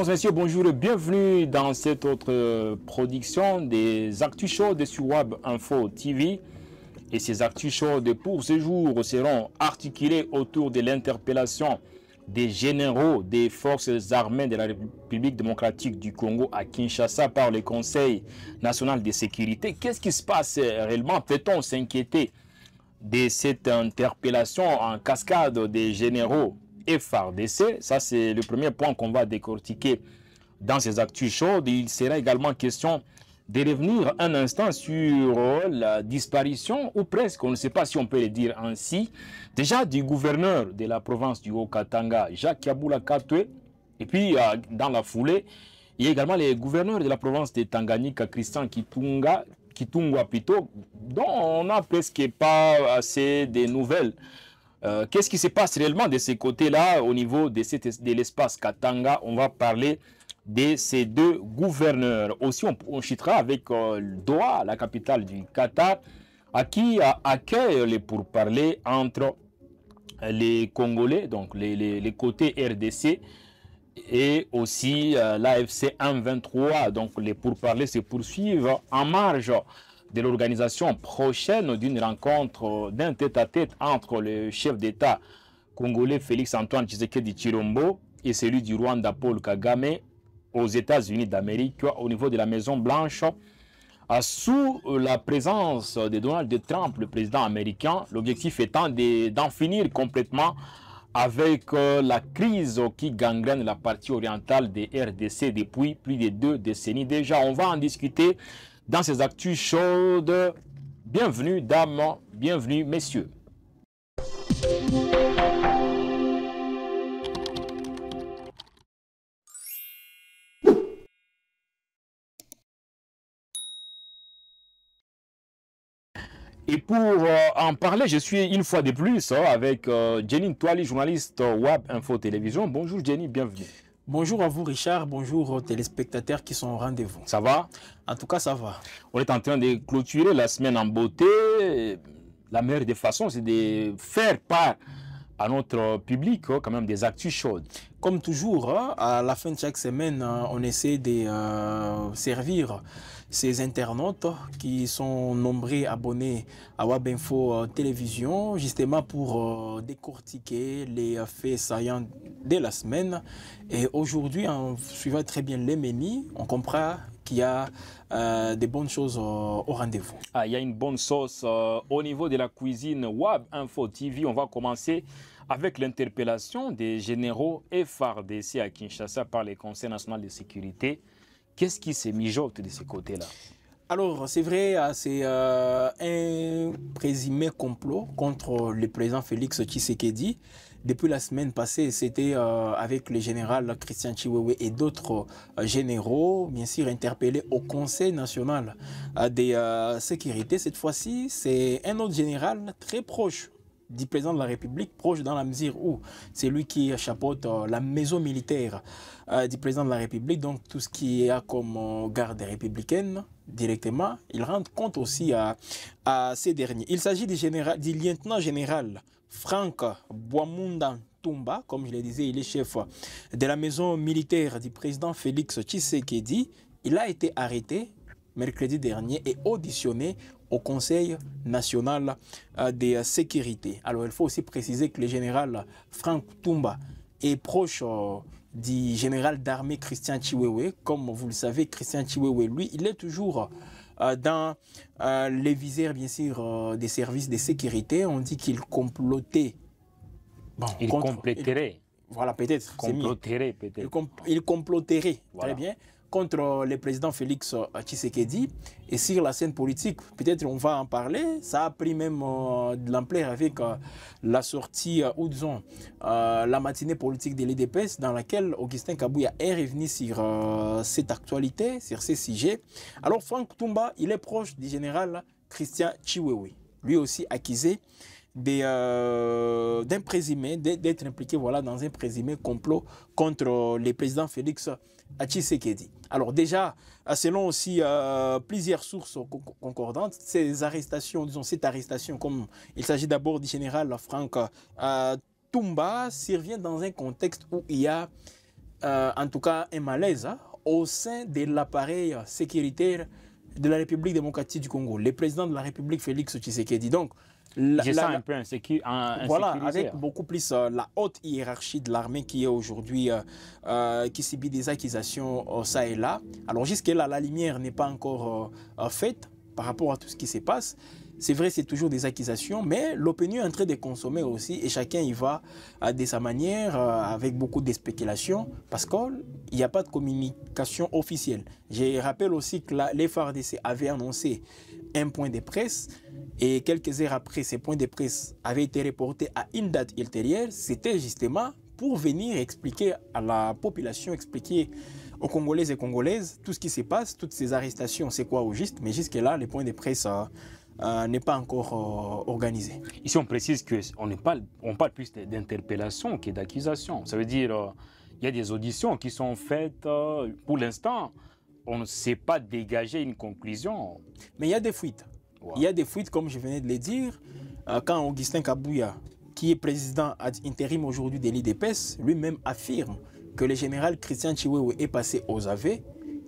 Mesdames et messieurs, bonjour et bienvenue dans cette autre production des Actus Show de Surweb Info TV. Et ces Actus Show de pour ce jour seront articulés autour de l'interpellation des généraux des forces armées de la République démocratique du Congo à Kinshasa par le Conseil national de sécurité. Qu'est-ce qui se passe réellement? Peut-on s'inquiéter de cette interpellation en cascade des généraux FARDC? Ça, c'est le premier point qu'on va décortiquer dans ces actus chaudes. Il sera également question de revenir un instant sur la disparition, ou presque, on ne sait pas si on peut le dire ainsi, déjà du gouverneur de la province du Haut-Katanga, Jacques Yaboula Katwe, et puis dans la foulée, il y a également les gouverneurs de la province de Tanganyika, Christian Kitungwa plutôt, dont on n'a presque pas assez de nouvelles. Qu'est-ce qui se passe réellement de ces côtés-là au niveau de l'espace Katanga? On va parler de ces deux gouverneurs. Aussi, on chitera avec Doha, la capitale du Qatar, à qui accueille les pourparlers entre les Congolais, donc les côtés RDC, et aussi l'AFC M23. Donc les pourparlers se poursuivent en marge de l'organisation prochaine d'une rencontre d'un tête-à-tête entre le chef d'État congolais Félix-Antoine Tshisekedi Tshilombo et celui du Rwanda Paul Kagame aux États-Unis d'Amérique au niveau de la Maison-Blanche, sous la présence de Donald Trump, le président américain. L'objectif étant d'en finir complètement avec la crise qui gangrène la partie orientale des RDC depuis plus de 2 décennies déjà. On va en discuter dans ces actus chaudes. Bienvenue dames, bienvenue messieurs. Et pour en parler, je suis une fois de plus avec Jenny Toali, journaliste Web Info Télévision. Bonjour Jenny, bienvenue. Bonjour à vous Richard, bonjour aux téléspectateurs qui sont au rendez-vous. Ça va? En tout cas, ça va. On est en train de clôturer la semaine en beauté. La meilleure des façons, c'est de faire part à notre public quand même des actus chaudes. Comme toujours, à la fin de chaque semaine, on essaie de servir ces internautes qui sont nombreux abonnés à Web Info Télévision, justement pour décortiquer les faits saillants de la semaine. Et aujourd'hui, en suivant très bien les menus, on comprend qu'il y a des bonnes choses au rendez-vous. Il y a une bonne sauce au niveau de la cuisine Web Info TV. On va commencer avec l'interpellation des généraux FARDC à Kinshasa par le Conseil national de sécurité. Qu'est-ce qui se mijote de ce côté-là? Alors, c'est vrai, c'est un présumé complot contre le président Félix Tshisekedi. Depuis la semaine passée, c'était avec le général Christian Chiwewe et d'autres généraux, bien sûr, interpellés au Conseil national de sécurité. Cette fois-ci, c'est un autre général très proche du président de la République, proche dans la mesure où c'est lui qui chapeaute la maison militaire du président de la République, donc tout ce qui est comme garde républicaine directement, il rend compte aussi à ces derniers. Il s'agit du lieutenant général Franck Bwamunda Tumba, comme je le disais, il est chef de la maison militaire du président Félix Tshisekedi. Il a été arrêté mercredi dernier et auditionné au Conseil national de sécurité. Alors il faut aussi préciser que le général Franck Tumba est proche du général d'armée Christian Chiwewe. Comme vous le savez, Christian Chiwewe, lui, il est toujours dans les visères, bien sûr, des services de sécurité. On dit qu'il complotait. Bon, il compléterait. Voilà, peut-être. Comploterait, peut-être. Il comploterait, voilà. Très bien, contre le président Félix Tshisekedi. Et sur la scène politique, peut-être on va en parler. Ça a pris même de l'ampleur avec la sortie, ou disons, la matinée politique de l'IDPS, dans laquelle Augustin Kabouya est revenu sur cette actualité, sur ces sujets. Alors Franck Tumba, il est proche du général Christian Chiwewe, lui aussi accusé d'un présumé, d'être impliqué dans un présumé complot contre le président Félix Tshisekedi. Alors déjà, selon aussi plusieurs sources concordantes, ces arrestations, disons cette arrestation, comme il s'agit d'abord du général Franck Tumba, survient dans un contexte où il y a en tout cas un malaise au sein de l'appareil sécuritaire de la République démocratique du Congo, le président de la République Félix Tshisekedi. Donc, je sens un peu voilà, avec beaucoup plus la haute hiérarchie de l'armée qui est aujourd'hui, qui subit des accusations ça et là. Alors jusque-là, la lumière n'est pas encore faite par rapport à tout ce qui se passe. C'est vrai, c'est toujours des accusations, mais l'opinion est en train de consommer aussi et chacun y va de sa manière, avec beaucoup de spéculations, parce qu'il n'y a pas de communication officielle. Je rappelle aussi que les FARDC avaient annoncé un point de presse et quelques heures après, ces points de presse avaient été reportés à une date ultérieure. C'était justement pour venir expliquer à la population, expliquer aux Congolais et Congolaises tout ce qui se passe, toutes ces arrestations, c'est quoi au juste. Mais jusque-là, les points de presse n'est pas encore organisé. Ici, on précise qu'on parle plus d'interpellation que d'accusation. Ça veut dire il y a des auditions qui sont faites. Pour l'instant, on ne sait pas dégager une conclusion. Mais il y a des fuites. Wow. Il y a des fuites, comme je venais de le dire. Quand Augustin Kabouya, qui est président ad intérim aujourd'hui de l'IDPS, lui-même affirme que le général Christian Chiwewe est passé aux aveux.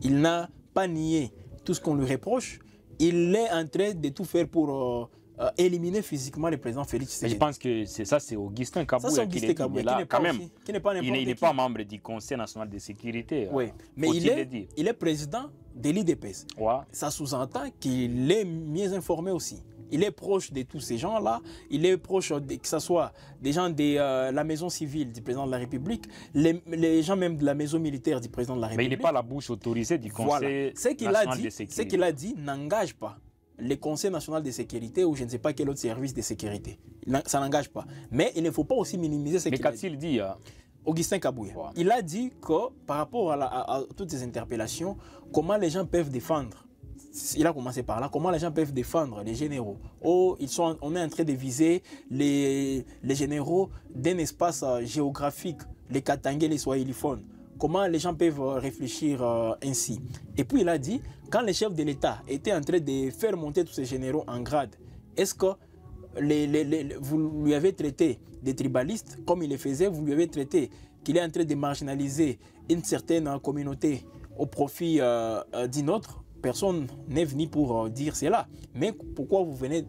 Il n'a pas nié tout ce qu'on lui reproche. Il est en train de tout faire pour éliminer physiquement le président Félix Tshisekedi. Je pense que c'est Augustin Kabouya qui n'est pas membre du Conseil national de sécurité. Oui, mais il est président de l'IDPS. Ouais. Ça sous-entend qu'il est mieux informé aussi. Il est proche de tous ces gens-là. Il est proche, que ce soit des gens de la maison civile du président de la République, les gens même de la maison militaire du président de la République. Mais il n'est pas la bouche autorisée du Conseil national de sécurité. Ce qu'il a dit n'engage pas le Conseil national de sécurité ou je ne sais pas quel autre service de sécurité. Ça n'engage pas. Mais il ne faut pas aussi minimiser ce qu'il a dit. Mais qu'a-t-il dit Augustin Kabouya. Wow. Il a dit que par rapport à toutes ces interpellations, comment les gens peuvent défendre. Il a commencé par là. Comment les gens peuvent défendre les généraux? On est en train de viser les généraux d'un espace géographique, les Katangais, les Swahiliphones. Comment les gens peuvent réfléchir ainsi? Et puis il a dit, quand le chef de l'État était en train de faire monter tous ces généraux en grade, est-ce que vous lui avez traité des tribalistes comme il le faisait? Vous lui avez traité qu'il est en train de marginaliser une certaine communauté au profit d'une autre? Personne n'est venu pour dire cela. Mais pourquoi vous venez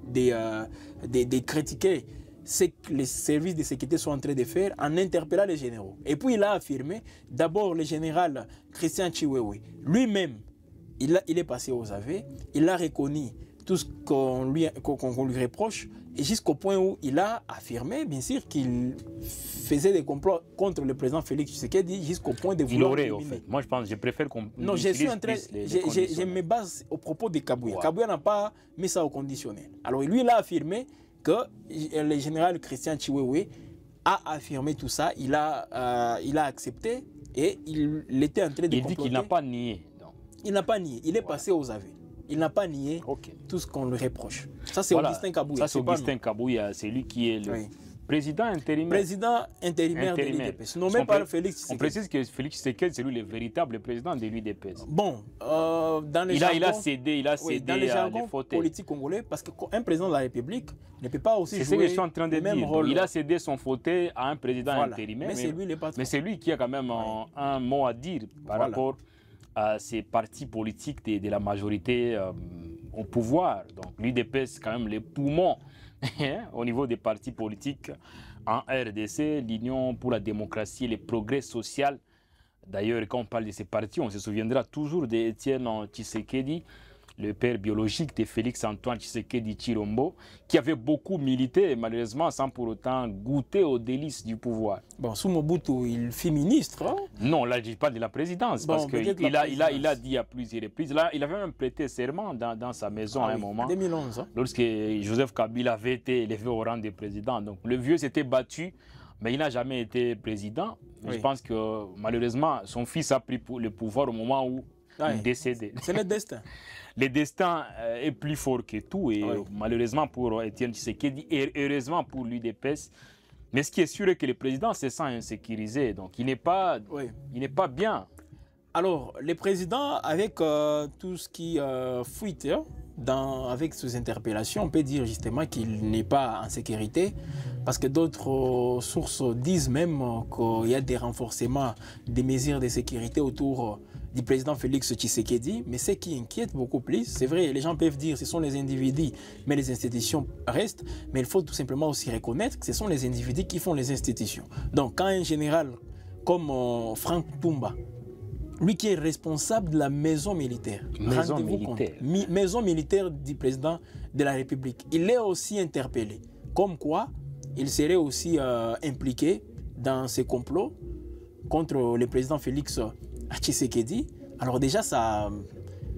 de critiquer ce que les services de sécurité sont en train de faire en interpellant les généraux? Et puis il a affirmé, d'abord le général Christian Chiwewe, lui-même, il est passé aux aveux, il a reconnu tout ce qu'on lui reproche, et jusqu'au point où il a affirmé, bien sûr, qu'il faisait des complots contre le président Félix Tshisekedi jusqu'au point de vouloir l'éliminer. Au fait. Moi, je préfère qu'on... Non, je me base au propos de Kabouya. Wow. Kabouya n'a pas mis ça au conditionnel. Alors, lui, il a affirmé que le général Christian Chiwewe a affirmé tout ça, il a accepté et il était en train de comploter. Il dit qu'il n'a pas nié. Non. Il n'a pas nié, il est passé aux aveux. Il n'a pas nié tout ce qu'on lui reproche. Ça, c'est Augustin Kabouya. Ça, c'est Augustin Kabouya. C'est lui qui est le président intérimaire. Président intérimaire de l'UDPS. Nommé par Félix Tshisekedi. On précise que Félix Tshisekedi, c'est lui le véritable président de l'UDPS. Bon, dans les il a cédé dans les jargons politiques congolais, parce qu'un président de la République ne peut pas aussi jouer ce que je suis en train de dire. Rôle. Il a cédé son fauteuil à un président intérimaire. Mais c'est lui le patron. Mais c'est lui qui a quand même un mot à dire par rapport à ces partis politiques de la majorité au pouvoir. Donc l'UDPS, c'est quand même les poumons au niveau des partis politiques en RDC, l'Union pour la démocratie et le progrès social. D'ailleurs, quand on parle de ces partis, on se souviendra toujours d'Étienne Tshisekedi, le père biologique de Félix-Antoine Tshisekedi Tshilombo, qui avait beaucoup milité, malheureusement, sans pour autant goûter aux délices du pouvoir. Bon, sous Mobutu, il fut ministre. Hein? Non, là, je ne dis pas de la présidence, parce qu'il a dit à plusieurs reprises. Là, il avait même prêté serment dans sa maison à un moment. 2011. Hein? Lorsque Joseph Kabila avait été élevé au rang de président. Donc, le vieux s'était battu, mais il n'a jamais été président. Je pense que, malheureusement, son fils a pris le pouvoir au moment où il décédait. C'est le destin. Le destin est plus fort que tout et malheureusement pour Étienne Tshisekedi et heureusement pour l'UDPS. Mais ce qui est sûr est que le président se sent insécurisé, donc il n'est pas bien. Alors, le président, avec tout ce qui fuite avec ces interpellations, on peut dire justement qu'il n'est pas en sécurité. parce que d'autres sources disent même qu'il y a des renforcements des mesures de sécurité autour du président Félix Tshisekedi. Mais ce qui inquiète beaucoup plus, c'est vrai, les gens peuvent dire que ce sont les individus, mais les institutions restent. Mais il faut tout simplement aussi reconnaître que ce sont les individus qui font les institutions. Donc quand un général comme Franck Toumba, lui qui est responsable de la maison militaire, maison militaire du président de la République, il est aussi interpellé. Comme quoi, il serait aussi impliqué dans ces complots contre le président Félix Tshisekedi. Alors déjà, ça...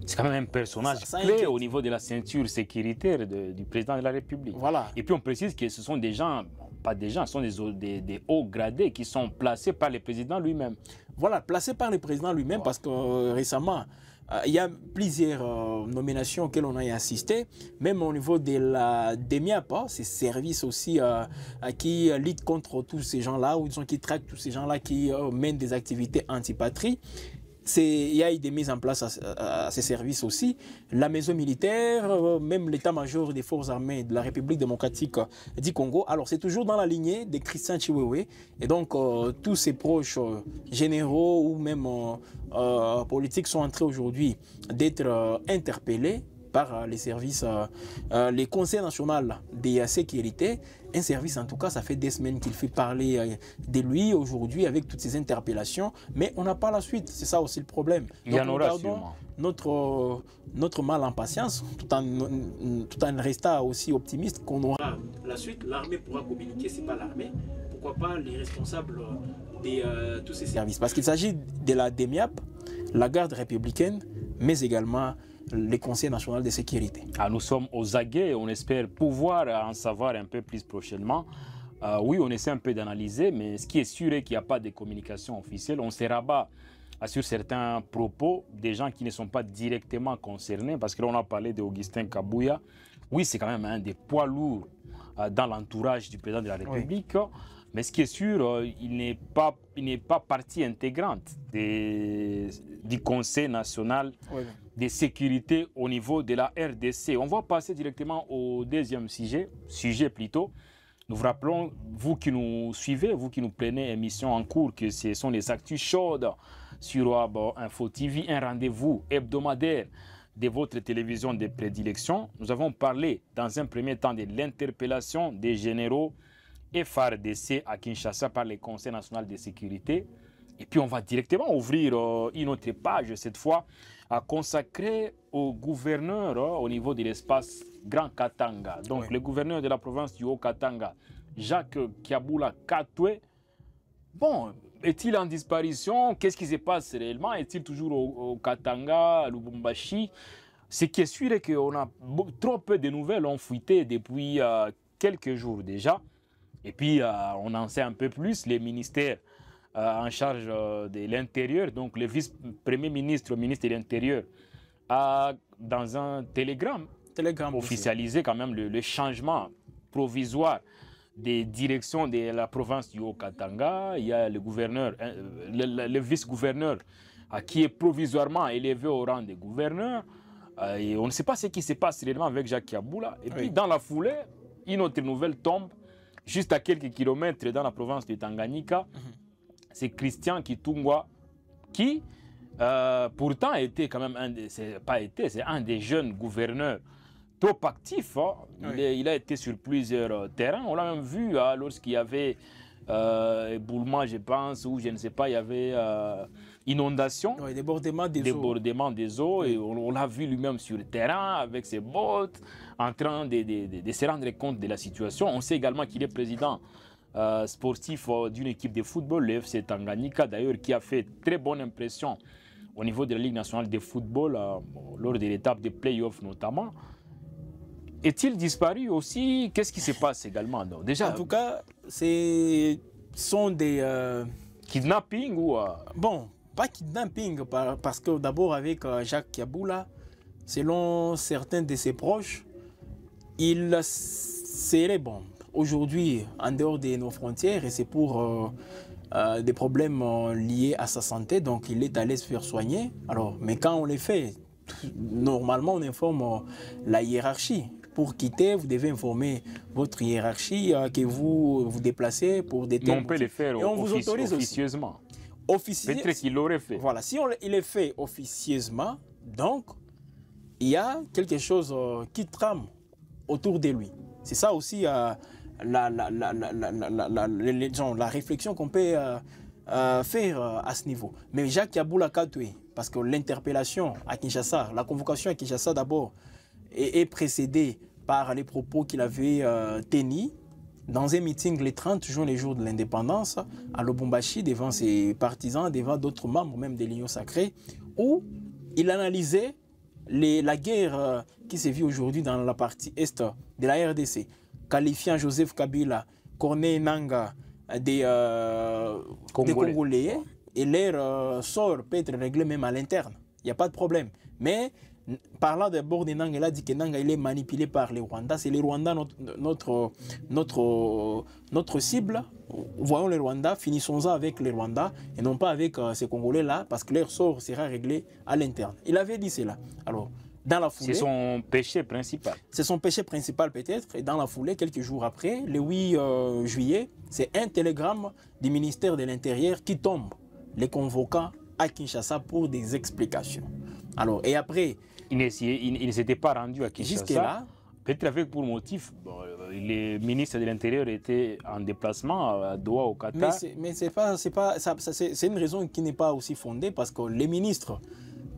C'est quand même un personnage clé au niveau de la ceinture sécuritaire du président de la République. Voilà. Et puis on précise que ce sont des gens, pas des gens, ce sont des hauts gradés qui sont placés par le président lui-même. Voilà, placés par le président lui-même, parce que récemment, il y a plusieurs nominations auxquelles on a assisté, même au niveau de la DEMIAP, ces services aussi qui luttent contre tous ces gens-là, ou disons qui traquent tous ces gens-là qui mènent des activités anti-patrie. Il y a eu des mises en place à ces services aussi. La maison militaire, même l'état-major des forces armées de la République démocratique du Congo. Alors c'est toujours dans la lignée de Christian Chiwewe. Et donc tous ses proches généraux ou même politiques sont en train aujourd'hui d'être interpellés par les services, les conseils nationaux de sécurité. Un service, en tout cas, ça fait des semaines qu'il fait parler de lui aujourd'hui avec toutes ces interpellations, mais on n'a pas la suite. C'est ça aussi le problème. Il y en aura sûrement. Notre mal en patience, tout en restant aussi optimiste qu'on aura la suite. L'armée pourra communiquer, c'est pas l'armée. Pourquoi pas les responsables de tous ces services? Parce qu'il s'agit de la DEMIAP, la garde républicaine, mais également les conseils nationaux de sécurité. Nous sommes aux aguets et on espère pouvoir en savoir un peu plus prochainement. Oui, on essaie un peu d'analyser, mais ce qui est sûr est qu'il n'y a pas de communication officielle. On se rabat sur certains propos des gens qui ne sont pas directement concernés, parce que là on a parlé d'Augustin Kabouya. Oui, c'est quand même un des poids lourds dans l'entourage du président de la République. Oui. Mais ce qui est sûr, il n'est pas partie intégrante du Conseil national de sécurité au niveau de la RDC. On va passer directement au deuxième sujet plutôt. Nous vous rappelons, vous qui nous suivez, vous qui nous prenez émission en cours, que ce sont les actus chaudes sur Info TV, un rendez-vous hebdomadaire de votre télévision de prédilection. Nous avons parlé dans un premier temps de l'interpellation des généraux FARDC à Kinshasa par le Conseil national de sécurité. Et puis on va directement ouvrir une autre page, cette fois consacrée au gouverneur au niveau de l'espace Grand Katanga. Donc le gouverneur de la province du Haut-Katanga, Jacques Kiabula Katwe. Bon, est-il en disparition? Qu'est-ce qui se passe réellement? Est-il toujours au Katanga, à Lubumbashi? Ce qui est sûr est qu'on a trop peu de nouvelles ont fuité depuis quelques jours déjà. Et puis, on en sait un peu plus, les ministères en charge de l'Intérieur, donc le vice-premier ministre, ministre de l'Intérieur, a dans un télégramme officialisé quand même le changement provisoire des directions de la province du Haut-Katanga. Il y a le gouverneur, le vice-gouverneur qui est provisoirement élevé au rang de gouverneur. Et on ne sait pas ce qui se passe réellement avec Jacques Kiabula. Et puis, dans la foulée, une autre nouvelle tombe. Juste à quelques kilomètres dans la province de Tanganyika, c'est Christian Kitungwa qui, pourtant, était quand même c'est un des jeunes gouverneurs trop actifs. Hein. Il a été sur plusieurs terrains. On l'a même vu lorsqu'il y avait éboulement, je pense, ou je ne sais pas, il y avait inondation, débordement des eaux, et on l'a vu lui-même sur le terrain avec ses bottes en train de se rendre compte de la situation. On sait également qu'il est président sportif d'une équipe de football, le FC Tanganyika d'ailleurs, qui a fait très bonne impression au niveau de la Ligue nationale de football lors de l'étape de play-off notamment. Est-il disparu aussi? Qu'est-ce qui se passe également? Donc, déjà, en tout cas, ce sont des... kidnapping ou... Bon, pas kidnapping, parce que d'abord avec Jacques Kiabula, selon certains de ses proches, il serait bon aujourd'hui en dehors de nos frontières, et c'est pour des problèmes liés à sa santé, donc il est allé se faire soigner. Alors, mais quand on les fait, normalement on informe la hiérarchie. pour quitter, vous devez informer votre hiérarchie que vous vous déplacez pour des Mais on peut le faire et on vous autorise officieusement. Peut-être qu'il l'aurait fait. Voilà, si il est fait officieusement, donc il y a quelque chose qui trame autour de lui. C'est ça aussi la réflexion qu'on peut faire à ce niveau. Mais Jacques Yaboula Katoué, parce que l'interpellation à Kinshasa, la convocation à Kinshasa d'abord, est précédée par les propos qu'il avait tenus dans un meeting le 30 juin, les jours de l'indépendance, à Lubumbashi, devant ses partisans, devant d'autres membres même de l'Union sacrée, où il analysait la guerre qui se vit aujourd'hui dans la partie est de la RDC, qualifiant Joseph Kabila, Corneille Nangaa des Congolais, et leur sort peut être réglé même à l'interne. Il n'y a pas de problème. Mais parlant d'abord de Nangaa, il a dit que Nangaa il est manipulé par les Rwandais. C'est les Rwandais notre cible. Voyons les Rwandais, finissons-en avec les Rwandais et non pas avec ces Congolais-là, parce que leur sort sera réglé à l'interne. Il avait dit cela. Alors, dans la foulée, c'est son péché principal. C'est son péché principal peut-être. Et dans la foulée, quelques jours après, le 8 juillet, c'est un télégramme du ministère de l'Intérieur qui tombe, les convoquant à Kinshasa pour des explications. Alors, et après... Il ne s'était pas rendu à Kinshasa. Jusque-là. Peut-être avec pour motif, le ministre de l'Intérieur était en déplacement à Doha au Qatar. Mais c'est une raison qui n'est pas aussi fondée parce que les ministres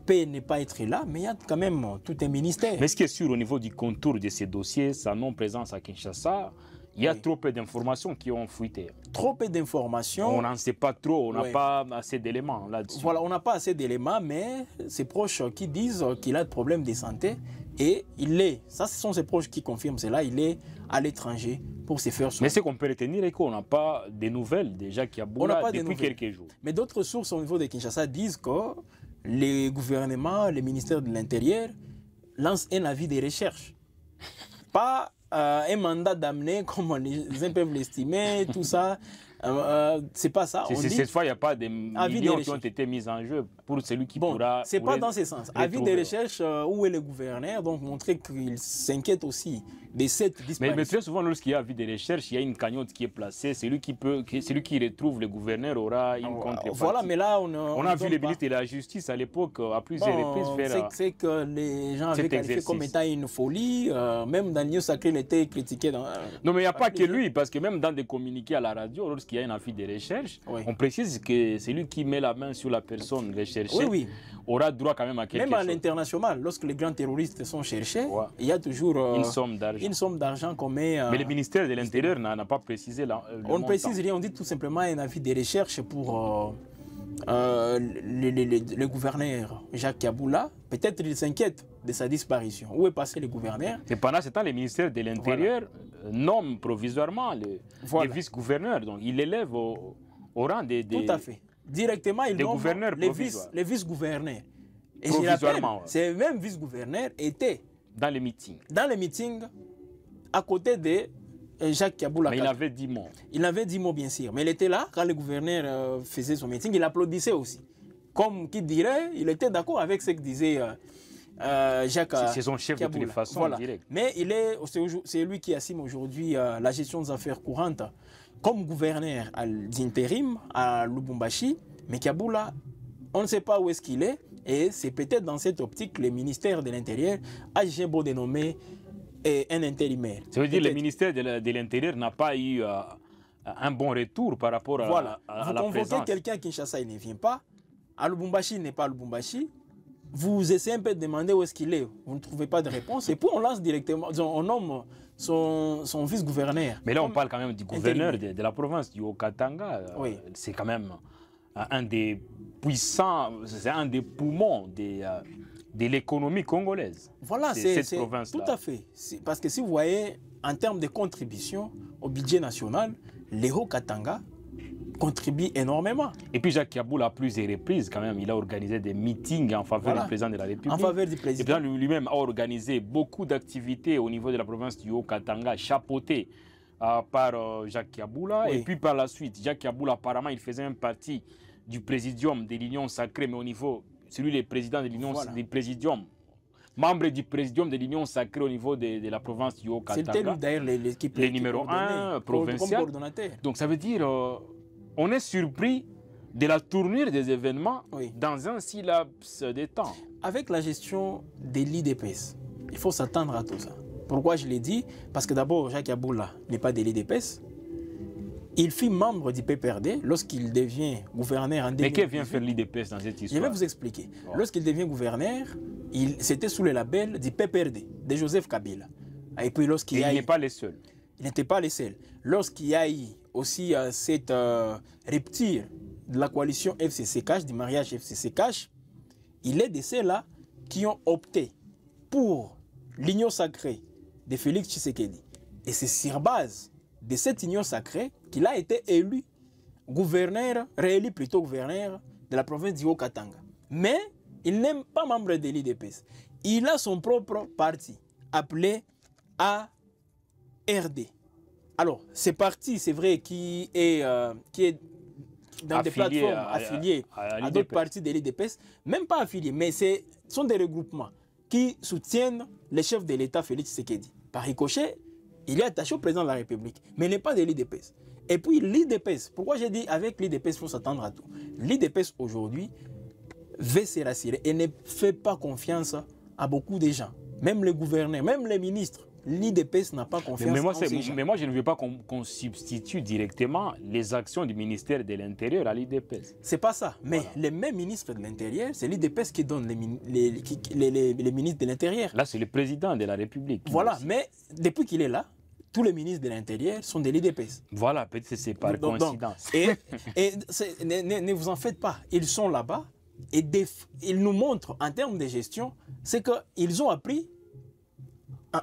peut ne pas être là, mais il y a quand même tout un ministère. Mais ce qui est sûr au niveau du contour de ces dossiers, sa non-présence à Kinshasa, il y a trop peu d'informations qui ont fuité. Trop peu d'informations. On n'en sait pas trop, on n'a pas assez d'éléments là-dessus. Voilà, on n'a pas assez d'éléments, mais ses proches qui disent qu'il a des problèmes de santé et ça ce sont ses proches qui confirment cela, il est à l'étranger pour se faire soigner. Mais ce qu'on peut retenir est qu'on n'a pas de nouvelles déjà qui a bougé depuis quelques jours. Mais d'autres sources au niveau de Kinshasa disent que les gouvernements, les ministères de l'Intérieur lancent un avis de recherche. Pas un mandat d'amener comme les uns peuvent l'estimer, tout ça. C'est pas ça. Cette fois, il n'y a pas de millions qui ont été mis en jeu pour celui qui pourra... C'est pas dans ce sens. Avis de recherche, où est le gouverneur? Donc, montrer qu'il s'inquiète aussi de cette disparition. Mais très souvent, lorsqu'il y a avis de recherche, il y a une cagnotte qui est placée. Celui qui retrouve le gouverneur aura une contrepartie. Voilà, mais là, on a vu le ministre de la Justice à l'époque, à plusieurs reprises, faire... C'est que les gens avaient qualifié comme étant une folie. Même dans l'Union sacrée, il était critiqué. Non, mais il n'y a pas que lui, parce que même dans des communiqués à la radio, lorsqu'il y a un avis de recherche, on précise que celui qui met la main sur la personne recherchée aura droit quand même à quelque chose. Même à l'international, lorsque les grands terroristes sont cherchés, il y a toujours une somme d'argent qu'on met... Mais le ministère de l'Intérieur n'a pas précisé le On ne précise rien, on dit tout simplement un avis de recherche pour le gouverneur Jacques Yaboula. Peut-être il s'inquiète de sa disparition. Où est passé le gouverneur? Et pendant ce temps, le ministère de l'Intérieur nomme provisoirement le vice-gouverneur. Donc il élève au rang des... Tout à fait. Directement, il nomme les vice-gouverneurs. Et provisoirement. Ces mêmes vice-gouverneurs étaient dans les meetings. Dans les meetings, à côté de Jacques Yaboula. Mais il avait 10 mots. Il avait 10 mots, bien sûr. Mais il était là quand le gouverneur faisait son meeting. Il applaudissait aussi. Comme qui dirait, il était d'accord avec ce que disait Jacques Yaboula. C'est son chef de toutes les façons, voilà. Direct. Mais c'est lui qui assume aujourd'hui la gestion des affaires courantes comme gouverneur d'intérim à Lubumbashi. Mais Yaboula, on ne sait pas où est-ce qu'il est. Et c'est peut-être dans cette optique que le ministère de l'Intérieur a jugé beau dénommer un intérimaire. Ça veut dire que le ministère de l'Intérieur n'a pas eu un bon retour par rapport à la présence. Vous convoquez quelqu'un à Kinshasa, il ne vient pas. À Lubumbashi, il n'est pas à Lubumbashi. Vous essayez un peu de demander où est-ce qu'il est. Vous ne trouvez pas de réponse. Et puis on lance directement, on nomme son vice-gouverneur. Mais là, on parle quand même du gouverneur de la province du Haut-Katanga. C'est quand même un des puissants, c'est un des poumons de l'économie congolaise. Voilà, c'est cette province-là. Tout à fait. Parce que si vous voyez, en termes de contribution au budget national, le Haut-Katanga contribue énormément. Et puis Jacques Yaboula, à plusieurs reprises, quand même, il a organisé des meetings en faveur du président de la République. En faveur du président. Et le président lui-même a organisé beaucoup d'activités au niveau de la province du Haut-Katanga, chapeautées par Jacques Yaboula. Et puis par la suite, Jacques Yaboula, apparemment, il faisait un parti du présidium de l'Union sacrée, mais au niveau, celui le président de l'Union du présidium, membre du présidium de l'Union sacrée au niveau de la province du Haut-Katanga. C'était lui d'ailleurs l'équipe. Le numéro 1 provincial. Donc ça veut dire, on est surpris de la tournure des événements dans un si laps de temps. Avec la gestion de l'IDPS, il faut s'attendre à tout ça. Pourquoi je l'ai dit? Parce que d'abord, Jacques Yaboula n'est pas de l'IDPS. Il fut membre du PPRD lorsqu'il devient gouverneur en 2018. Mais que vient faire l'IDPS dans cette histoire? Je vais vous expliquer. Lorsqu'il devient gouverneur, c'était sous le label du PPRD, de Joseph Kabila. Et puis lorsqu'il n'est pas les seuls. Il n'était pas les seuls. Lorsqu'il y a eu aussi cette rupture de la coalition FCC-Cash, du mariage FCC-Cash, il est de ceux-là qui ont opté pour l'union sacrée de Félix Tshisekedi. Et c'est sur base de cette union sacrée qu'il a été élu gouverneur, réélu plutôt gouverneur de la province du Haut-Katanga. Mais il n'est pas membre de l'IDPS. Il a son propre parti appelé ARD. Alors, ce parti, c'est vrai, qui est dans des plateformes affiliées à d'autres partis de l'IDPS, même pas affiliés, mais ce sont des regroupements qui soutiennent le chef de l'État, Félix Tshisekedi. Par ricochet, il est attaché au président de la République, mais il n'est pas de l'IDPS. Et puis l'IDPS, pourquoi j'ai dit avec l'IDPS, il faut s'attendre à tout. L'IDPS aujourd'hui veut se rassurer et ne fait pas confiance à beaucoup de gens, même les gouverneurs, même les ministres. L'IDPS n'a pas confiance en ces gens. Mais moi, je ne veux pas qu'on substitue directement les actions du ministère de l'Intérieur à l'IDPS. C'est pas ça. Mais les mêmes ministres de l'Intérieur, c'est l'IDPS qui donne les ministres de l'Intérieur. Là, c'est le président de la République. Voilà, mais depuis qu'il est là, tous les ministres de l'Intérieur sont de l'IDPS. Voilà, peut-être que c'est par coïncidence. Ne vous en faites pas. Ils sont là-bas et ils nous montrent en termes de gestion, c'est qu'ils ont appris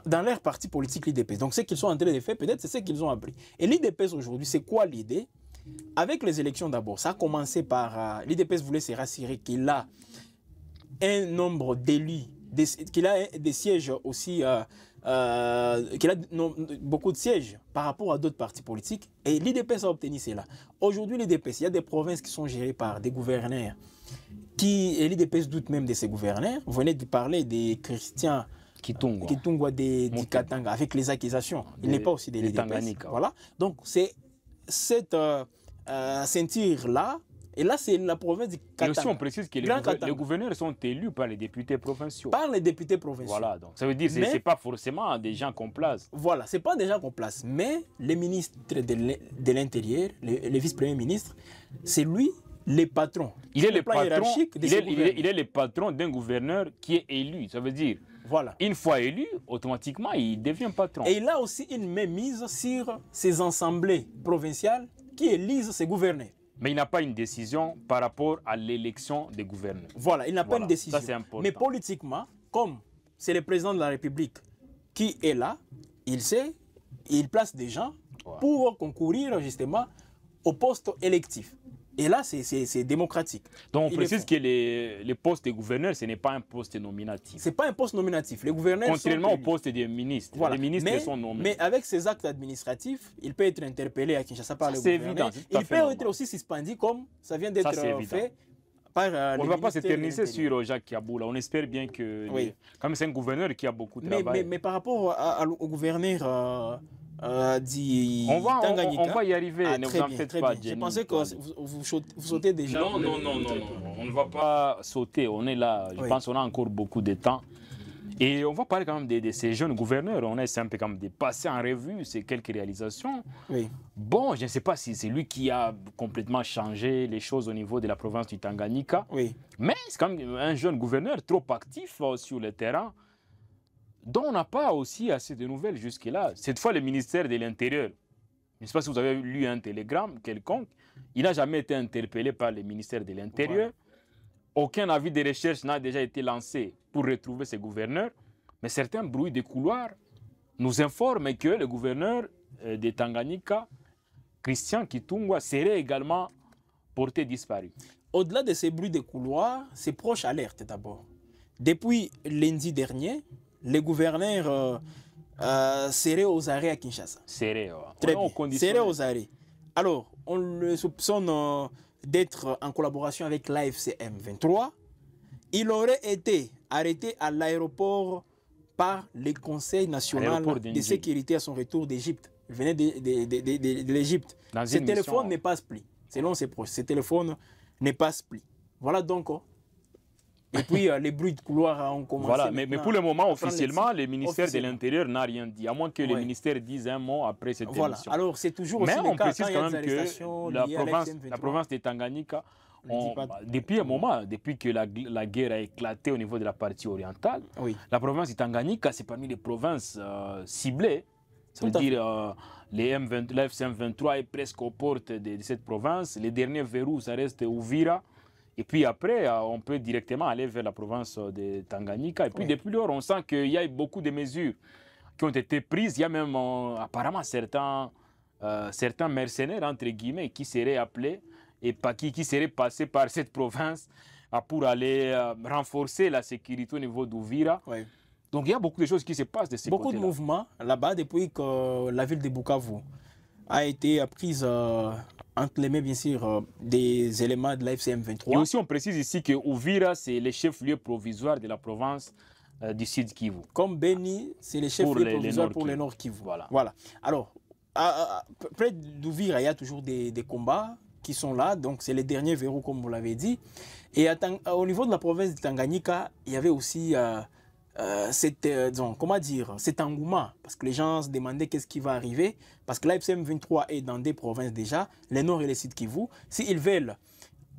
dans leur parti politique l'IDPS. Donc ce qu'ils sont en train de faire, peut-être c'est ce qu'ils ont appris. Et l'IDPS aujourd'hui, c'est quoi l'idée? Avec les élections d'abord, ça a commencé par... l'IDPS voulait se rassurer qu'il a un nombre d'élus, qu'il a des sièges aussi, qu'il a beaucoup de sièges par rapport à d'autres partis politiques. Et l'IDPS a obtenu cela. Aujourd'hui, l'IDPS, il y a des provinces qui sont gérées par des gouverneurs et l'IDPS doute même de ces gouverneurs. Vous venez de parler des Christian Kitungwa du Katanga, avec les accusations. Il n'est pas aussi de l'IDPS. Voilà. Donc, c'est cette ceinture-là. Et là, c'est la province du Katanga. Mais aussi, on précise que les gouverneurs sont élus par les députés provinciaux. Par les députés provinciaux. Voilà. Donc, ça veut dire que ce n'est pas forcément des gens qu'on place. Voilà. Ce n'est pas des gens qu'on place. Mais les ministres de l'Intérieur, les vice-premiers ministres, c'est lui le patron. Il est le patron d'un gouverneur qui est élu. Ça veut dire... Voilà. Une fois élu, automatiquement, il devient patron. Et il a aussi une mainmise sur ces assemblées provinciales qui élisent ses gouverneurs. Mais il n'a pas une décision par rapport à l'élection des gouverneurs. Voilà, il n'a pas une décision. Ça, c'est important. Mais politiquement, comme c'est le président de la République qui est là, il sait, il place des gens pour concourir justement au poste électif. Et là, c'est démocratique. Donc, on précise que les postes de gouverneurs, ce n'est pas un poste nominatif. Ce n'est pas un poste nominatif. Les gouverneurs contrairement au poste des ministres. Voilà. Les ministres sont nommés. Mais avec ces actes administratifs, il peut être interpellé à Kinshasa par le gouverneur. Il peut être aussi suspendu comme ça vient d'être fait par on ne va pas s'éterniser sur Jacques Yaboula. On espère bien que... Oui. Comme c'est un gouverneur qui a beaucoup travaillé. Mais par rapport au gouverneur... on va y arriver, ne vous en faites pas. Je pensais que vous sautez déjà. Non, on ne va pas sauter, on est là. Je pense qu'on a encore beaucoup de temps. Et on va parler quand même de ces jeunes gouverneurs. On essaie un peu comme de passer en revue ces quelques réalisations. Oui. Bon, je ne sais pas si c'est lui qui a complètement changé les choses au niveau de la province du Tanganyika. Oui. Mais c'est quand même un jeune gouverneur trop actif sur le terrain, dont on n'a pas aussi assez de nouvelles jusque-là. Cette fois, le ministère de l'Intérieur, je ne sais pas si vous avez lu un télégramme quelconque, il n'a jamais été interpellé par le ministère de l'Intérieur. Voilà. Aucun avis de recherche n'a déjà été lancé pour retrouver ces gouverneurs. Mais certains bruits de couloirs nous informent que le gouverneur de Tanganyika, Christian Kitungwa, serait également porté disparu. Au-delà de ces bruits de couloirs, c'est proche alerte d'abord. Depuis lundi dernier, les gouverneurs seraient aux arrêts à Kinshasa. Seraient aux arrêts. Alors, on le soupçonne d'être en collaboration avec l'AFCM 23. Il aurait été arrêté à l'aéroport par le Conseil national de sécurité à son retour d'Égypte. Il venait de l'Égypte. Ce téléphone ne passe plus. Selon ses proches, ce téléphone ne passe plus. Voilà donc. Et puis les bruits de couloir ont commencé. Voilà, mais pour le moment, officiellement, le ministère de l'Intérieur n'a rien dit, à moins que le ministère dise un mot après cette émission. Alors c'est toujours aussi le cas quand il y a des arrestations liées à la province de Tanganyika, depuis un moment, depuis que la guerre a éclaté au niveau de la partie orientale, la province de Tanganyika, c'est parmi les provinces ciblées. Ça veut dire la FC23 est presque aux portes de cette province. Les derniers verrous, ça reste Uvira. Et puis après, on peut directement aller vers la province de Tanganyika. Et puis depuis lors, on sent qu'il y a beaucoup de mesures qui ont été prises. Il y a même apparemment certains mercenaires, entre guillemets, qui seraient appelés et qui seraient passés par cette province pour aller renforcer la sécurité au niveau d'Uvira. Donc il y a beaucoup de choses qui se passent de ces côtés-là. Beaucoup de mouvements là-bas depuis que la ville de Bukavu a été prise entre les mains, bien sûr, des éléments de la FCM23. Et aussi, on précise ici que Uvira, c'est le chef-lieu provisoire de la province du Sud Kivu. Comme Beni, c'est le chef-lieu provisoire pour le Nord Kivu. Voilà. Alors, près d'Uvira, il y a toujours des combats qui sont là. Donc, c'est les derniers verrous, comme vous l'avez dit. Et au niveau de la province de Tanganyika, il y avait aussi cet engouement, parce que les gens se demandaient qu'est-ce qui va arriver, parce que la FCM23 est dans des provinces déjà, le Nord et le Sud Kivu. S'ils veulent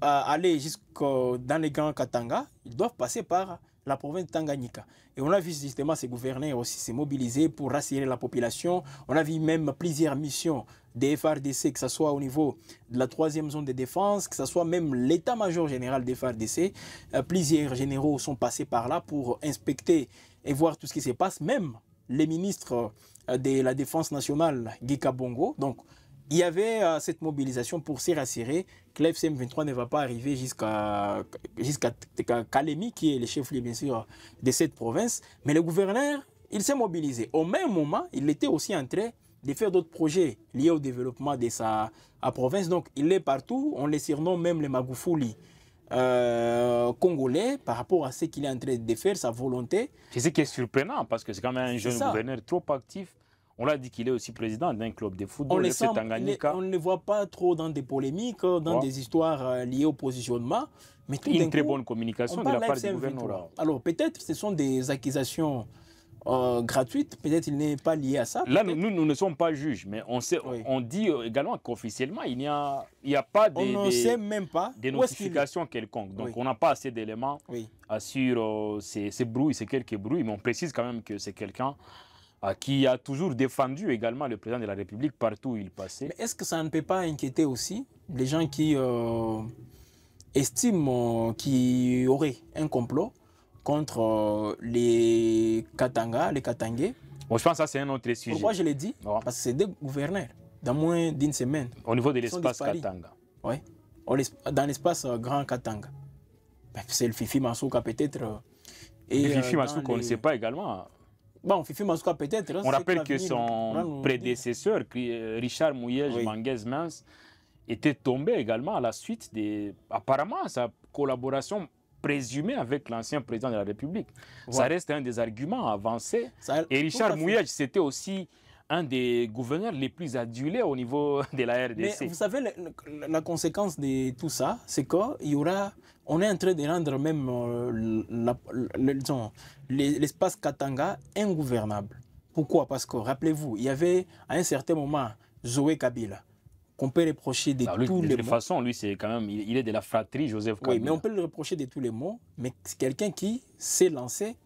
aller jusque dans les Grands Katanga, ils doivent passer par la province de Tanganyika. Et on a vu justement ces gouverneurs aussi se mobiliser pour rassurer la population. On a vu même plusieurs missions des FARDC, que ce soit au niveau de la 3e zone de défense, que ce soit même l'état-major général des FARDC. Plusieurs généraux sont passés par là pour inspecter et voir tout ce qui se passe. Même les ministres de la Défense nationale, Guy Kabongo. Donc, il y avait cette mobilisation pour se rassurer que la FCM23 ne va pas arriver jusqu'à Kalemi, qui est le chef-lieu, bien sûr, de cette province. Mais le gouverneur, il s'est mobilisé. Au même moment, il était aussi en train de faire d'autres projets liés au développement de sa province. Donc, il est partout. On les surnomme même les Magoufouli congolais par rapport à ce qu'il est en train de faire, sa volonté. C'est ce qui est surprenant, parce que c'est quand même un jeune gouverneur trop actif. On l'a dit qu'il est aussi président d'un club de football, on ne le voit pas trop dans des polémiques, dans des histoires liées au positionnement. Mais tout une très bonne communication de la part du gouvernement. Alors peut-être ce sont des accusations gratuites, peut-être il n'est pas lié à ça. Là, nous ne sommes pas juges, mais on dit également qu'officiellement, il n'y a pas de notifications quelconques. Donc on n'a pas assez d'éléments sur ces bruits, ces quelques bruits, mais on précise quand même que c'est quelqu'un qui a toujours défendu également le président de la République partout où il passait. Mais est-ce que ça ne peut pas inquiéter aussi les gens qui estiment qu'il y aurait un complot contre les Katanga, les Katangais? Bon, je pense que ça, c'est un autre sujet. Pourquoi je l'ai dit? Parce que c'est des gouverneurs, dans moins d'une semaine. Au niveau de l'espace Katanga. Oui, dans l'espace Grand Katanga. C'est le Fifi Masuka peut-être. Le Fifi Masuka, on ne sait pas également. Bon, Fifi Masuka peut-être. On rappelle que son prédécesseur, Richard Mouyej Manguez-Mens, était tombé également à la suite de, apparemment, sa collaboration présumée avec l'ancien président de la République. Ça reste un des arguments avancés. Et Richard Mouyej, c'était aussi un des gouverneurs les plus adulés au niveau de la RDC. Mais vous savez, la conséquence de tout ça, c'est qu'on est en train de rendre même l'espace Katanga ingouvernable. Pourquoi? Parce que, rappelez-vous, il y avait à un certain moment Zoé Kabila, qu'on peut reprocher de tous les mots. De toute façon, lui, c'est quand même, il est de la fratrie Joseph Kabila. Oui, mais on peut le reprocher de tous les mots, mais c'est quelqu'un qui s'est lancé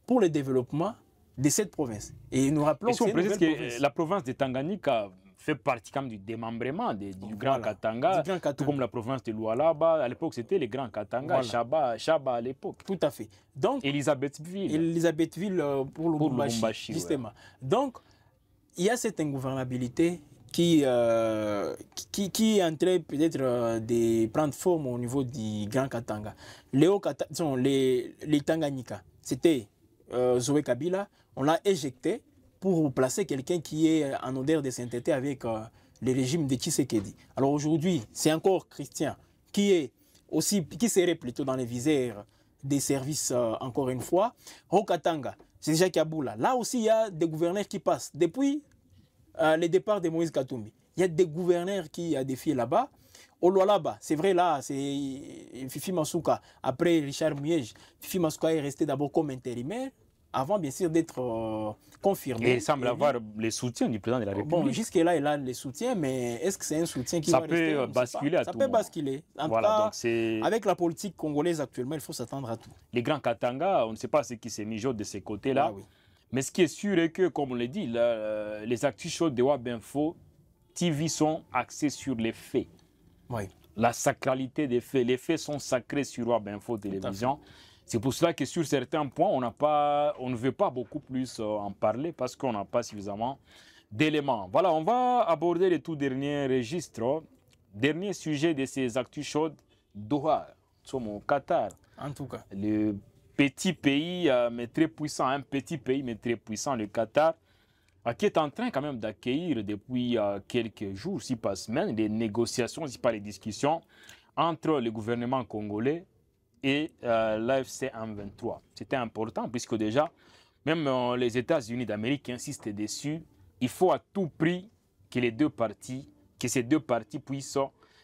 pour le développement de cette province. Et nous rappelons que la province de Tanganyika fait partie quand même du démembrement du Grand Katanga, tout comme la province de Lualaba. À l'époque, c'était le Grand Katanga, Chaba à l'époque. Tout à fait. Donc, Elisabethville pour Lubumbashi, justement. Ouais. Donc, il y a cette ingouvernabilité qui est en train peut-être de prendre forme au niveau du Grand Katanga. Les Tanganyika, c'était Zoé Kabila, on l'a éjecté pour placer quelqu'un qui est en odeur de sainteté avec le régime de Tshisekedi. Alors aujourd'hui, c'est encore Christian qui serait plutôt dans les visères des services, encore une fois. Au Katanga, c'est déjà Kaboula. Là aussi, il y a des gouverneurs qui passent. Depuis le départ de Moïse Katumbi, il y a des gouverneurs qui ont défié là-bas. Au Lualaba, c'est vrai, là, c'est Fifi Masuka. Après Richard Muyej, Fifi Masuka est resté d'abord comme intérimaire, avant bien sûr d'être confirmé. Et il semble avoir les soutiens du président de la République. Bon, jusque-là, il a les soutiens, mais est-ce que c'est un soutien qui ça va peut rester? basculer à ça tout peut moment. basculer. En Voilà, tout cas, avec la politique congolaise actuellement, il faut s'attendre à tout. Les grands Katanga, on ne sait pas ce qui s'est mis de ces côtés-là. Ah, oui. Mais ce qui est sûr est que, comme on l'a dit, les actus chauds de Web Info TV sont axés sur les faits. Oui. La sacralité des faits. Les faits sont sacrés sur Web Info Télévision. C'est pour cela que sur certains points, on ne veut pas beaucoup plus en parler parce qu'on n'a pas suffisamment d'éléments. Voilà, on va aborder le tout dernier registre. Dernier sujet de ces actus chaudes, Doha. Nous sommes au Qatar. En tout cas. Le petit pays, mais très puissant, un petit pays, mais très puissant, le Qatar, qui est en train quand même d'accueillir depuis quelques jours, si pas semaines, des négociations, si pas les discussions, entre le gouvernement congolais et l'AFC M23. C'était important puisque déjà, même les États-Unis d'Amérique insistent dessus, il faut à tout prix que ces deux parties puissent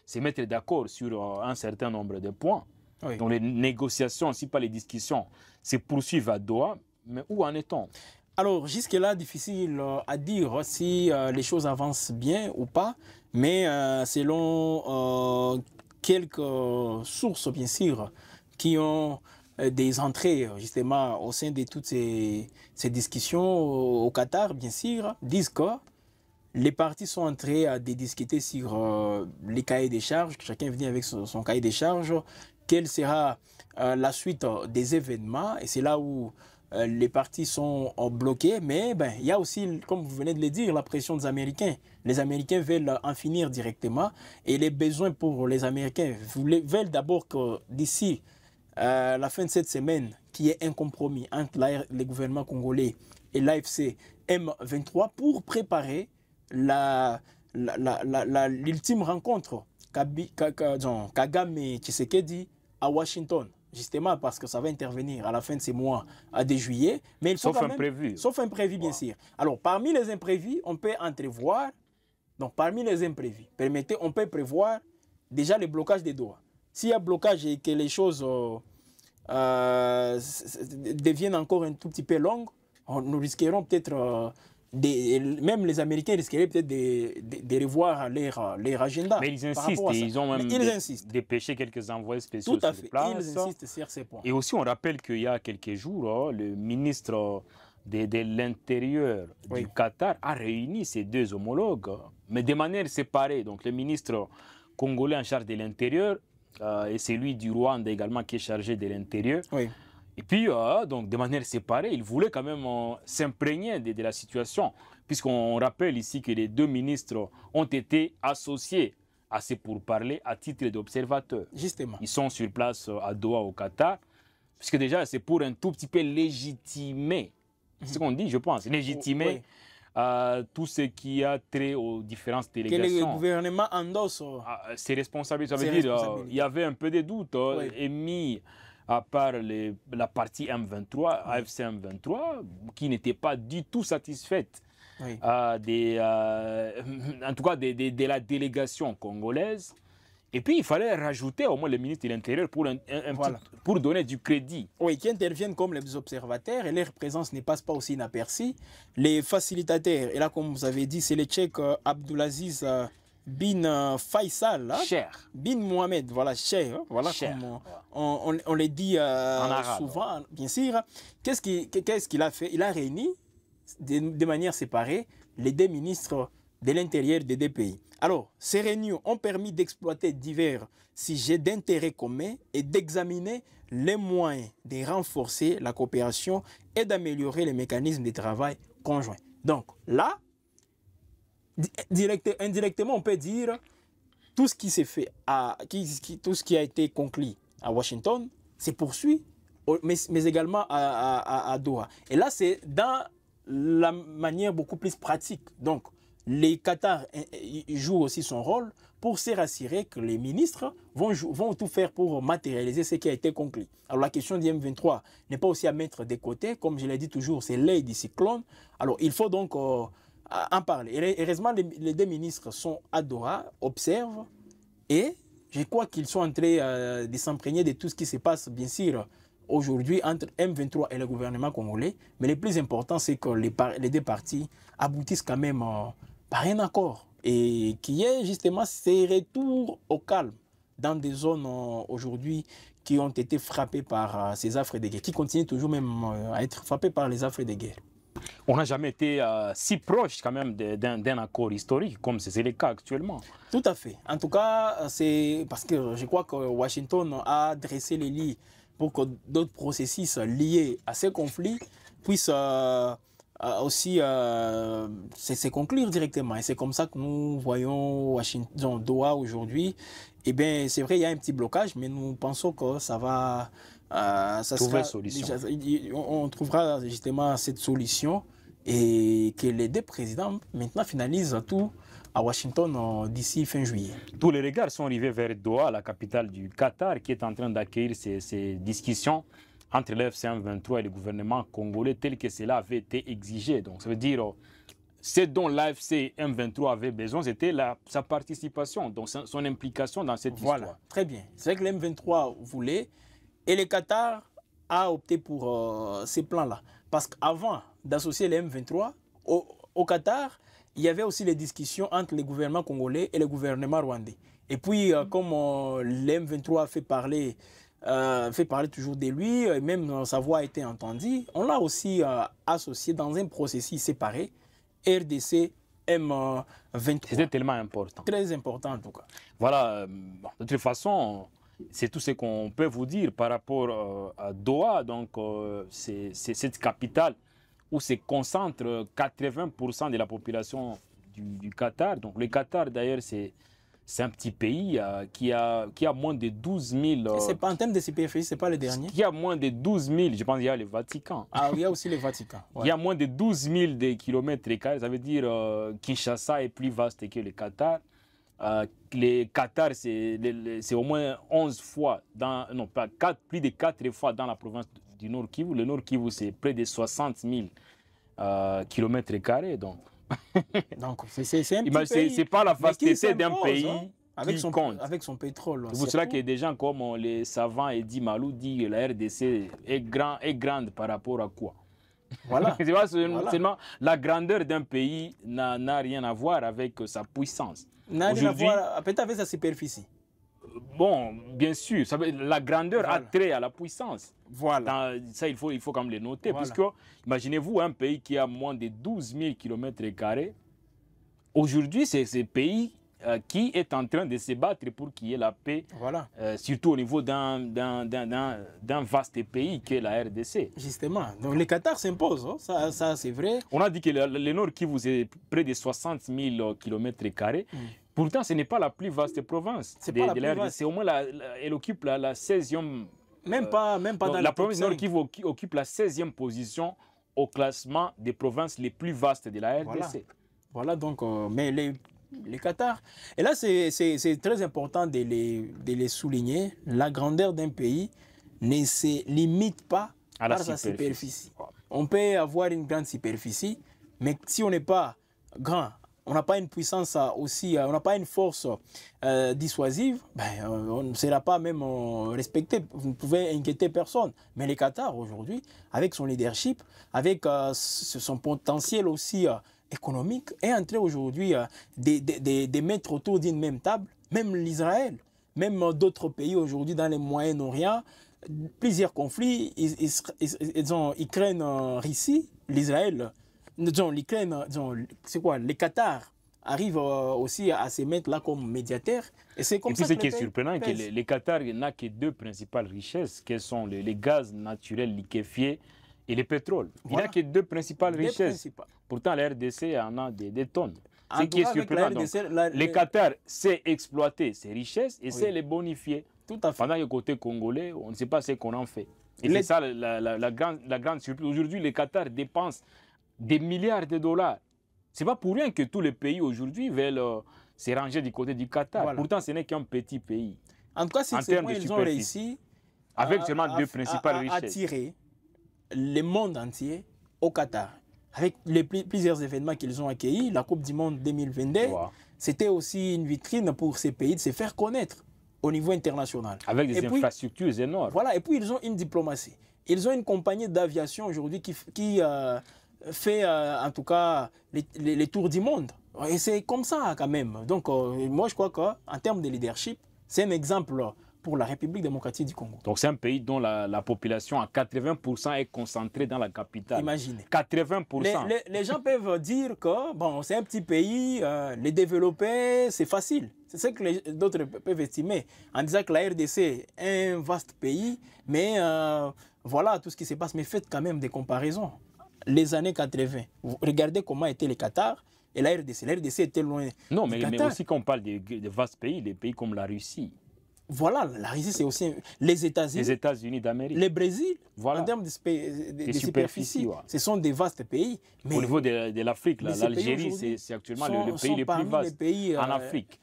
se mettre d'accord sur un certain nombre de points. Oui. Donc les négociations, si pas les discussions, se poursuivent à Doha, mais où en est-on? Alors, jusque-là, difficile à dire si les choses avancent bien ou pas, mais selon quelques sources, bien sûr, qui ont des entrées, justement, au sein de toutes ces discussions au Qatar, bien sûr, disent que les partis sont entrés à discuter sur les cahiers des charges, chacun vient avec son cahier des charges, quelle sera la suite des événements, et c'est là où les partis sont bloqués, mais il y a aussi, comme vous venez de le dire, la pression des Américains. Les Américains veulent en finir directement, et les besoins pour les Américains veulent d'abord que d'ici la fin de cette semaine, qu'il y ait un compromis entre les gouvernements congolais et l'AFC M23 pour préparer l'ultime rencontre Kagame et Tshisekedi à Washington. Justement parce que ça va intervenir à la fin de ces mois de juillet. Mais il faut sauf imprévu. Sauf imprévu, bien sûr. Alors, parmi les imprévus, on peut entrevoir. Donc, parmi les imprévus, on peut prévoir déjà le blocage des Doha. S'il y a blocage et que les choses deviennent encore un tout petit peu longues, nous risquerons peut-être... même les Américains risqueraient peut-être de revoir leur agenda. Mais ils insistent, ils ont même dépêché quelques envoyés spéciaux Tout à sur fait. place. Ils insistent sur ces points. Et aussi, on rappelle qu'il y a quelques jours, le ministre de l'Intérieur du Qatar a réuni ses deux homologues, mais de manière séparée. Donc, le ministre congolais en charge de l'Intérieur et celui du Rwanda également qui est chargé de l'Intérieur. Oui. Et puis, donc, de manière séparée, il voulait quand même s'imprégner de la situation, puisqu'on rappelle ici que les deux ministres ont été associés à ces pourparlers à titre d'observateurs. Justement. Ils sont sur place à Doha, au Qatar, puisque déjà, c'est pour un tout petit peu légitimer, c'est ce qu'on dit, je pense, légitimer tout ce qui a trait aux différentes délégations. Que le gouvernement endosse ses responsabilités. Ça veut dire il y avait un peu de doutes émis à part la partie M23, AFC M23, qui n'était pas du tout satisfaite en tout cas de la délégation congolaise. Et puis, il fallait rajouter au moins le ministre de l'Intérieur pour donner du crédit. Oui, qui interviennent comme les observateurs et leur présence ne passe pas aussi inaperçue. Les facilitateurs, et là, comme vous avez dit, c'est le Tchèque Abdulaziz Bin Faisal, Cher. Bin Mohamed, voilà, cher, voilà, cher. Comme on le dit souvent, bien sûr. Qu'est-ce qu'il a fait? Il a réuni de manière séparée les deux ministres de l'Intérieur des deux pays. Alors, ces réunions ont permis d'exploiter divers sujets d'intérêt commun et d'examiner les moyens de renforcer la coopération et d'améliorer les mécanismes de travail conjoints. Donc là, indirectement, on peut dire tout ce qui s'est fait, tout ce qui a été conclu à Washington se poursuit, mais également à Doha. Et là, c'est dans la manière beaucoup plus pratique. Donc, les Qatar jouent aussi son rôle pour se rassurer que les ministres vont tout faire pour matérialiser ce qui a été conclu. Alors la question du M23 n'est pas aussi à mettre de côté, comme je l'ai dit toujours, c'est l'œil du cyclone. Alors il faut donc en parler. Et heureusement, les deux ministres sont à Doha, observent, et je crois qu'ils sont en train de s'imprégner de tout ce qui se passe, bien sûr, aujourd'hui entre M23 et le gouvernement congolais. Mais le plus important, c'est que les deux parties aboutissent quand même par un accord. Et qui est justement ces retours au calme dans des zones aujourd'hui qui ont été frappées par ces affres de guerre, qui continuent toujours même à être frappées par les affres de guerre. On n'a jamais été si proche quand même d'un accord historique comme c'est le cas actuellement. Tout à fait. En tout cas, c'est parce que je crois que Washington a dressé les lits pour que d'autres processus liés à ces conflits puissent aussi se conclure directement. Et c'est comme ça que nous voyons Washington, Doha aujourd'hui. Eh bien, c'est vrai, il y a un petit blocage, mais nous pensons que ça va... trouver solution. On trouvera justement cette solution et que les deux présidents maintenant finalisent tout à Washington d'ici fin juillet. Tous les regards sont rivés vers Doha, la capitale du Qatar, qui est en train d'accueillir ces discussions entre l'FCM 23 et le gouvernement congolais tel que cela avait été exigé. Donc ça veut dire ce dont l'AFC M23 avait besoin, c'était sa participation, donc son implication dans cette histoire. Voilà, très bien. C'est vrai que le M23 voulait et le Qatar a opté pour ces plans-là. Parce qu'avant d'associer le M23 au Qatar, il y avait aussi les discussions entre le gouvernement congolais et le gouvernement rwandais. Et puis, comme le M23 fait parler toujours de lui, et même sa voix a été entendue, on l'a aussi associé dans un processus séparé, RDC M23. C'était tellement important. Très important en tout cas. Voilà, de toute façon, c'est tout ce qu'on peut vous dire par rapport à Doha. Donc, c'est cette capitale où se concentre 80% de la population du Qatar. Donc, le Qatar, d'ailleurs, c'est un petit pays qui a moins de 12 000... c'est pas en termes de superficie, ce n'est pas le dernier. Qui a moins de 12 000, je pense qu'il y a le Vatican. Ah, il y a aussi le Vatican. Ouais. Il y a moins de 12 000 kilomètres carrés. Ça veut dire Kinshasa est plus vaste que le Qatar. Le Qatar, c'est au moins 11 fois, non pas 4, plus de 4 fois dans la province du Nord Kivu. Le Nord Kivu, c'est près de 60 000 kilomètres carrés. Donc, c'est un petit pays. C'est pas la vasteté d'un pays avec qui compte. Avec son pétrole. C'est pour cela que des gens comme les savants Eddy Malou disent que la RDC est grande par rapport à quoi? Voilà. C'est pas seulement la grandeur d'un pays n'a rien à voir avec sa puissance. N'a rien à voir peut-être avec sa superficie. Bon, bien sûr, la grandeur a trait à la puissance. Voilà. Ça, il faut quand même le noter. Voilà. Puisque, imaginez-vous un pays qui a moins de 12 000 km². Aujourd'hui, c'est ce pays qui est en train de se battre pour qu'il y ait la paix, voilà. Surtout au niveau d'un vaste pays qui est la RDC. Justement, donc le Qatar s'impose, hein? Ça c'est vrai. On a dit que le Nord Kivu c'est près de 60 000 km². Pourtant, ce n'est pas la plus vaste province de la RDC. Au moins, elle occupe la 16e... Même pas dans la province Nord Kivu occupe la 16e position au classement des provinces les plus vastes de la RDC. Voilà donc, mais les Qatar. Et là, c'est très important de les souligner. La grandeur d'un pays ne se limite pas à sa superficie. On peut avoir une grande superficie, mais si on n'est pas grand, on n'a pas une puissance aussi, on n'a pas une force dissuasive, on ne sera pas même respecté. Vous ne pouvez inquiéter personne. Mais le Qatar, aujourd'hui, avec son leadership, avec son potentiel aussi économique, est en train aujourd'hui de mettre autour d'une même table, même l'Israël, même d'autres pays aujourd'hui dans le Moyen-Orient, plusieurs conflits, Ukraine, Russie, l'Israël, l'Ukraine, c'est quoi, le Qatar arrive aussi à se mettre là comme médiateur. Et c'est comme ça que ce qui est surprenant, que le Qatar n'a que deux principales richesses, qui sont les gaz naturels liquéfiés et le pétrole. Voilà. Il n'a que deux principales richesses. Pourtant, la RDC en a des tonnes. Ce qui est surprenant, le Qatar sait exploiter ses richesses et sait les bonifier. Tout à fait. Pendant que côté congolais, on ne sait pas ce qu'on en fait. Et c'est ça la grande surprise. Aujourd'hui, le Qatar dépense des milliards de dollars. C'est pas pour rien que tous les pays aujourd'hui veulent se ranger du côté du Qatar. Voilà. Pourtant, ce n'est qu'un petit pays. En tout cas, ils ont réussi avec seulement deux principales richesses. Attirer le monde entier au Qatar. Avec plusieurs événements qu'ils ont accueillis, la Coupe du Monde 2022, wow. C'était aussi une vitrine pour ces pays de se faire connaître au niveau international. Avec des infrastructures énormes. Voilà, et puis ils ont une diplomatie. Ils ont une compagnie d'aviation aujourd'hui qui fait en tout cas les tours du monde. Et c'est comme ça quand même. Donc moi je crois qu'en termes de leadership, c'est un exemple pour la République démocratique du Congo. Donc c'est un pays dont la population à 80% est concentrée dans la capitale. Imaginez. 80%. Les gens peuvent dire que bon, c'est un petit pays, les développer, c'est facile. C'est ce que d'autres peuvent estimer en disant que la RDC est un vaste pays, mais voilà tout ce qui se passe. Mais faites quand même des comparaisons. Les années 80, regardez comment était le Qatar et la RDC. La RDC était loin. Non, mais aussi quand on parle de vastes pays, des pays comme la Russie. Voilà, la Russie, c'est aussi les États-Unis. Les États-Unis d'Amérique. Le Brésil, voilà. En termes de superficie, ouais. Ce sont des vastes pays. Mais au niveau de l'Afrique, l'Algérie, c'est actuellement le pays le plus vaste en Afrique.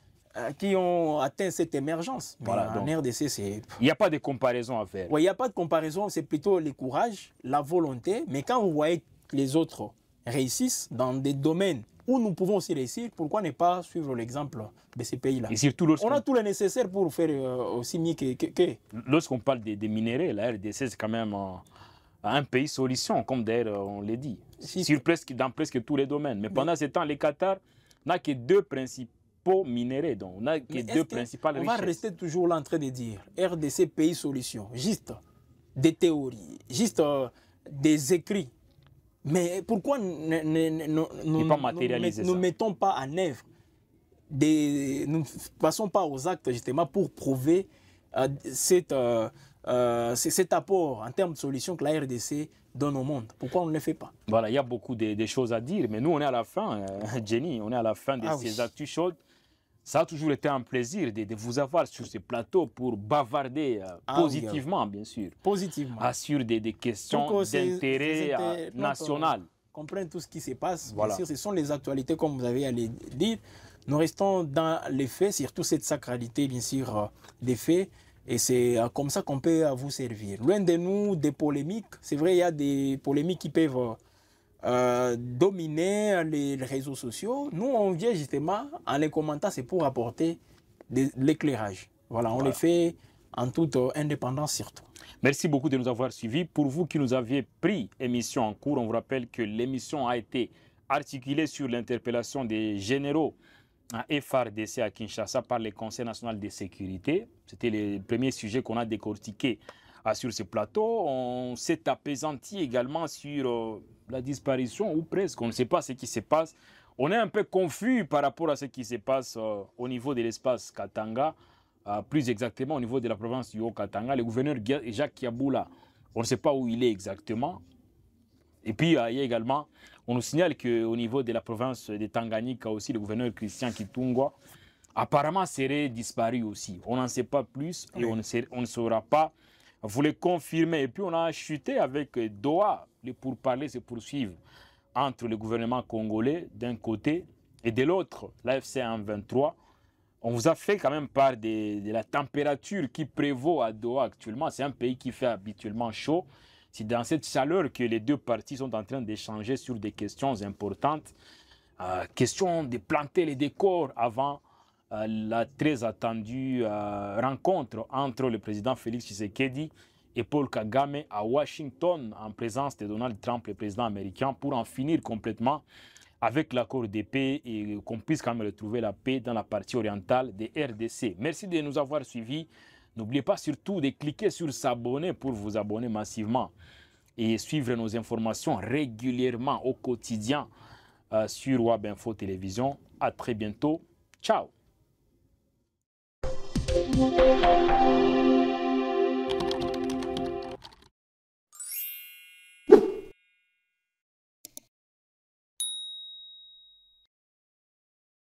Qui ont atteint cette émergence. Voilà, en RDC, c'est... Il n'y a pas de comparaison à faire. Oui, il n'y a pas de comparaison, c'est plutôt le courage, la volonté. Mais quand vous voyez que les autres réussissent dans des domaines où nous pouvons aussi réussir, pourquoi ne pas suivre l'exemple de ces pays-là? Et surtout on a tout le nécessaire pour faire aussi mieux que... Lorsqu'on parle des minéraux, la RDC, c'est quand même un pays solution, comme d'ailleurs on l'a dit, dans presque tous les domaines. Mais pendant ce temps, les Qatar n'a que deux principaux minéraux, donc on n'a que deux principales richesses. On va rester toujours là en train de dire RDC, pays solution, juste des théories, juste des écrits. Mais pourquoi nous ne mettons pas en œuvre, nous ne passons pas aux actes justement pour prouver cet apport en termes de solutions que la RDC donne au monde? Pourquoi on ne le fait pas? Voilà, il y a beaucoup de choses à dire, mais nous on est à la fin, Jenny, on est à la fin de ces actus chaudes. Ça a toujours été un plaisir de vous avoir sur ce plateau pour bavarder positivement, bien sûr. Positivement. Sur des questions d'intérêt national. Comprendre tout ce qui se passe. Voilà. Bien sûr, ce sont les actualités, comme vous avez à le dire. Nous restons dans les faits, surtout cette sacralité, bien sûr, des faits. Et c'est comme ça qu'on peut vous servir. Loin de nous, des polémiques. C'est vrai, il y a des polémiques qui peuvent dominer les réseaux sociaux. Nous, on vient justement, en les commentant, c'est pour apporter de l'éclairage. Voilà, on les fait en toute indépendance surtout. Merci beaucoup de nous avoir suivis. Pour vous qui nous aviez pris émission en cours, on vous rappelle que l'émission a été articulée sur l'interpellation des généraux FARDC à Kinshasa par le Conseil national de sécurité. C'était le premier sujet qu'on a décortiqué sur ce plateau. On s'est apaisanti également sur la disparition, ou presque. On ne sait pas ce qui se passe. On est un peu confus par rapport à ce qui se passe au niveau de l'espace Katanga. Plus exactement au niveau de la province du Haut-Katanga, le gouverneur Jacques Yabula, on ne sait pas où il est exactement. Et puis, il y a également, on nous signale qu'au niveau de la province de Tanganyika aussi, le gouverneur Christian Kitungwa, apparemment serait disparu aussi. On n'en sait pas plus et on ne saura pas vous le confirmer. Et puis, on a chuté avec Doha, les pourparlers se poursuivent entre le gouvernement congolais d'un côté et de l'autre, l'AFC M23. On vous a fait quand même part de la température qui prévaut à Doha actuellement. C'est un pays qui fait habituellement chaud. C'est dans cette chaleur que les deux parties sont en train d'échanger sur des questions importantes. Question de planter les décors avant la très attendue rencontre entre le président Félix Tshisekedi et Paul Kagame à Washington en présence de Donald Trump, le président américain, pour en finir complètement avec l'accord de paix et qu'on puisse quand même retrouver la paix dans la partie orientale des RDC. Merci de nous avoir suivis. N'oubliez pas surtout de cliquer sur s'abonner pour vous abonner massivement et suivre nos informations régulièrement au quotidien sur Web Info Télévision. À très bientôt. Ciao.